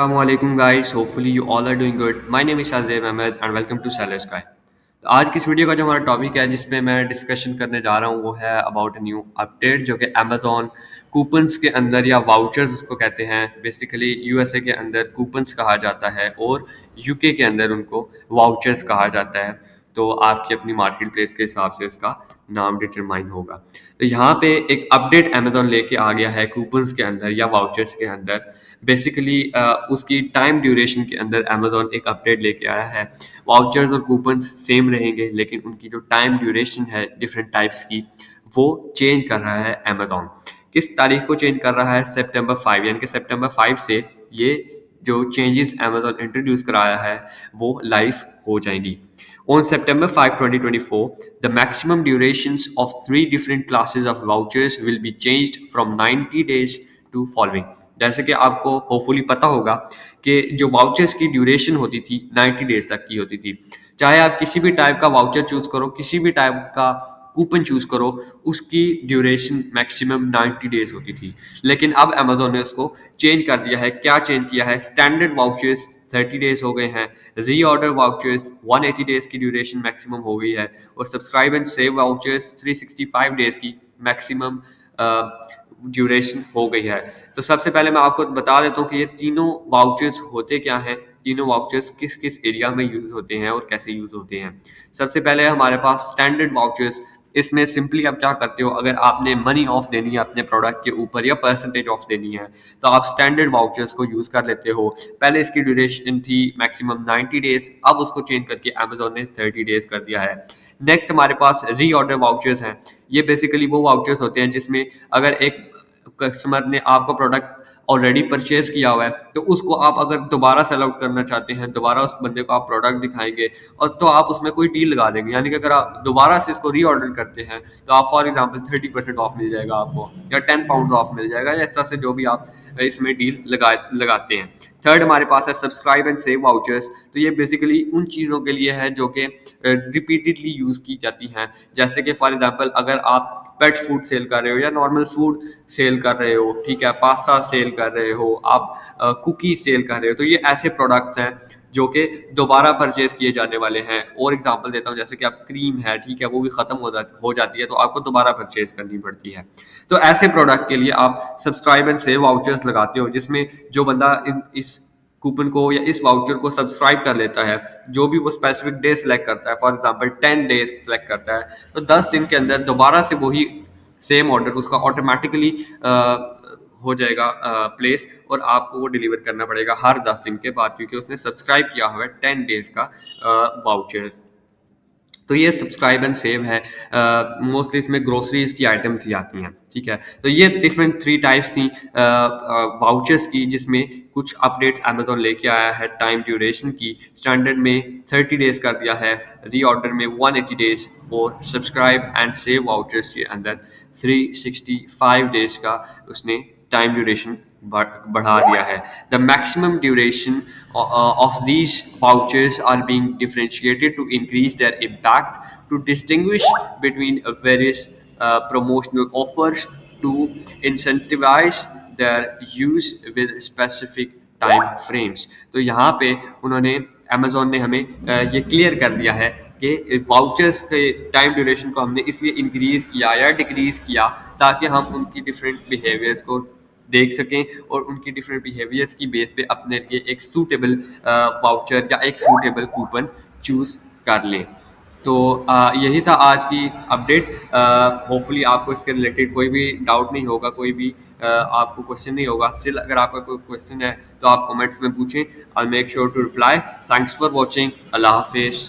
Assalamualaikum guys, hopefully you all are doing good. My name is Shazib Ahmed and welcome to Seller Sky. तो आज की इस video का जो हमारा टॉपिक है जिसपे मैं डिस्कशन करने जा रहा हूँ वो है अबाउट न्यू अपडेट जो कि अमेजोन कूपन्स के अंदर या वाउचर्स उसको कहते हैं। बेसिकली यूएसए के अंदर कूपन्स कहा जाता है और यूके के अंदर उनको वाउचर्स कहा जाता है। तो आपकी अपनी मार्केट प्लेस के हिसाब से इसका नाम डिटरमाइन होगा। तो यहाँ पे एक अपडेट अमेजोन लेके आ गया है कूपन्स के अंदर या वाउचर्स के अंदर। बेसिकली उसकी टाइम ड्यूरेशन के अंदर अमेजोन एक अपडेट लेके आया है। वाउचर्स और कूपन्स सेम रहेंगे लेकिन उनकी जो टाइम ड्यूरेशन है डिफरेंट टाइप्स की वो चेंज कर रहा है अमेजोन। किस तारीख को चेंज कर रहा है? सितंबर 5, यानी कि सितंबर 5 से ये जो चेंजेस अमेजोन इंट्रोड्यूस कराया है वो लाइव हो जाएंगी। On September 5, 2024, the maximum durations of 3 different classes of vouchers will be changed from 90 days to following. जैसे कि आपको होपफुली पता होगा कि जो वाउचर्स की ड्यूरेशन होती थी 90 डेज तक की होती थी। चाहे आप किसी भी टाइप का वाउचर चूज करो, किसी भी टाइप का कूपन चूज करो, उसकी ड्यूरेशन मैक्सिमम 90 डेज होती थी। लेकिन अब अमेजोन ने उसको चेंज कर दिया है। क्या चेंज किया है? स्टैंडर्ड वाउचर्स 30 डेज हो गए हैं, रीऑर्डर वाउचर्स 180 डेज की ड्यूरेशन मैक्सिमम हो गई है और subscribe and save vouchers 365 days की मैक्सिमम ड्यूरेशन हो गई है। तो सबसे पहले मैं आपको बता देता हूँ कि ये तीनों वाउचर्स होते क्या हैं, तीनों वाउचर्स किस किस एरिया में यूज होते हैं और कैसे यूज होते हैं। सबसे पहले हमारे पास स्टैंडर्ड वाउचर्स। इसमें सिंपली आप क्या करते हो, अगर आपने मनी ऑफ देनी है अपने प्रोडक्ट के ऊपर या परसेंटेज ऑफ देनी है तो आप स्टैंडर्ड वाउचर्स को यूज कर लेते हो। पहले इसकी ड्यूरेशन थी मैक्सिमम 90 डेज, अब उसको चेंज करके अमेजोन ने 30 डेज कर दिया है। नेक्स्ट हमारे पास रीऑर्डर वाउचर्स हैं। ये बेसिकली वो वाउचर्स होते हैं जिसमें अगर एक कस्टमर ने आपका प्रोडक्ट ऑलरेडी परचेज किया हुआ है तो उसको आप अगर दोबारा सेल आउट करना चाहते हैं, दोबारा उस बंदे को आप प्रोडक्ट दिखाएंगे और तो आप उसमें कोई डील लगा देंगे। यानी कि अगर आप दोबारा से इसको रीऑर्डर करते हैं तो आप फॉर एग्जांपल 30% ऑफ मिल जाएगा आपको, या 10 पाउंड ऑफ मिल जाएगा, या इस तरह से जो भी आप इसमें डील लगाते हैं। थर्ड हमारे पास है सब्सक्राइब एंड सेव वाउचर्स। तो ये बेसिकली उन चीज़ों के लिए है जो कि रिपीटेडली यूज़ की जाती हैं। जैसे कि फॉर एग्जांपल अगर आप पेट फूड सेल कर रहे हो या नॉर्मल फूड सेल कर रहे हो, ठीक है, पास्ता सेल कर रहे हो, आप कुकीज सेल कर रहे हो, तो ये ऐसे प्रोडक्ट्स हैं जो कि दोबारा परचेज किए जाने वाले हैं। और एग्जांपल देता हूँ, जैसे कि आप क्रीम है, ठीक है, वो भी ख़त्म हो जाती है तो आपको दोबारा परचेज करनी पड़ती है। तो ऐसे प्रोडक्ट के लिए आप सब्सक्राइब एंड सेव वाउचर्स लगाते हो जिसमें जो बंदा इस कूपन को या इस वाउचर को सब्सक्राइब कर लेता है, जो भी वो स्पेसिफिक डे सेलेक्ट करता है, फॉर एग्जांपल 10 डेज सेलेक्ट करता है, तो 10 दिन के अंदर दोबारा से वही सेम ऑर्डर उसका ऑटोमेटिकली हो जाएगा प्लेस और आपको वो डिलीवर करना पड़ेगा हर 10 दिन के बाद, क्योंकि उसने सब्सक्राइब किया हुआ है 10 डेज का वाउचर। तो ये सब्सक्राइब एंड सेव है। मोस्टली इसमें ग्रोसरीज की आइटम्स ही आती हैं, ठीक है। तो ये डिफरेंट 3 टाइप्स थी वाउचर्स की, जिसमें कुछ अपडेट्स अमेजोन लेके आया है। टाइम ड्यूरेशन की स्टैंडर्ड में 30 डेज कर दिया है, रीऑर्डर में 180 डेज और सब्सक्राइब एंड सेव वाउचर्स के अंदर 365 डेज का उसने टाइम ड्यूरेशन बढ़ा दिया है। The maximum duration of these vouchers are being differentiated to increase their impact, to distinguish between various promotional offers, to incentivize their use with specific time frames। तो यहाँ पे उन्होंने अमेजोन ने हमें ये क्लियर कर दिया है कि वाउचर्स के टाइम ड्यूरेशन को हमने इसलिए इंक्रीज किया या डिक्रीज किया ताकि हम उनकी डिफरेंट बिहेवियर्स को देख सकें और उनकी डिफरेंट बिहेवियर्स की बेस पे अपने लिए एक सूटेबल वाउचर या एक सूटेबल कूपन चूज़ कर लें। तो यही था आज की अपडेट। होपफुली आपको इसके रिलेटेड कोई भी डाउट नहीं होगा, कोई भी आपको क्वेश्चन नहीं होगा। स्टिल अगर आपका कोई क्वेश्चन है तो आप कमेंट्स में पूछें, I make sure to reply. Thanks for watching. अल्लाह हाफिज़।